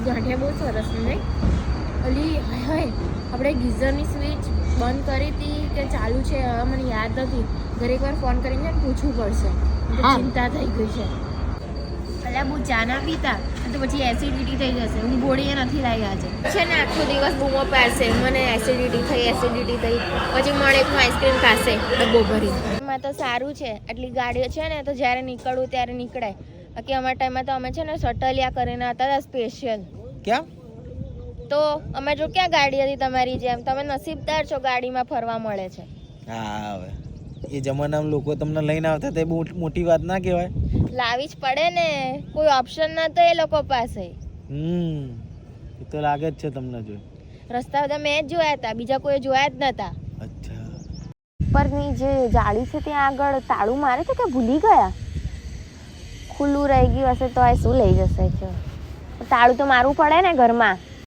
ગાંઠિયા બહુ સરસ નહીં ઓલી હાય આપણે ગીઝરની સ્વિચ બંધ કરી હતી કે ચાલુ છે હવે મને યાદ નથી ઘરે એકવાર ફોન કરીને પૂછવું પડશે ચિંતા થઈ ગઈ છે અલ્યા બહુ ચા ના પીતા તો પછી એસિડિટી થઈ જશે હું ગોળીએ નથી લાવી આજે છે ને આખો દિવસ બૂમો પાડશે મને એસિડિટી થઈ પછી મળેકનું આઈસ્ક્રીમ ખાશે ડબ્બો ભરી એમાં તો સારું છે આટલી ગાડીઓ છે ને તો જ્યારે નીકળવું ત્યારે નીકળાય બાકી અમારા ટાઈમમાં તો અમે છે ને સટલિયા કરીને હતા સ્પેશિયલ ક્યાં તો અમે જો ક્યાં ગાડી હતી તમારી જેમ તમે નસીબદાર છો ગાડીમાં ફરવા મળે છે હા હવે એ જમાનામાં લોકો તમને લઈને આવતા તે બહુ મોટી વાત ના કહેવાય લાવી જ પડે ને કોઈ ઓપ્શન નતો એ લોકો પાસે એ તો લાગે જ છે તમને જો રસ્તા બધા મેં જ જોયા હતા બીજા કોઈ જોયા જ નતા અચ્છા ઉપરની જે જાળી છે ત્યાં આગળ તાળું મારે છે કે ભૂલી ગયા ખુલ્લું રહી ગયું હશે તો શું લઈ જશે તાળું તો મારવું પડે ને ઘરમાં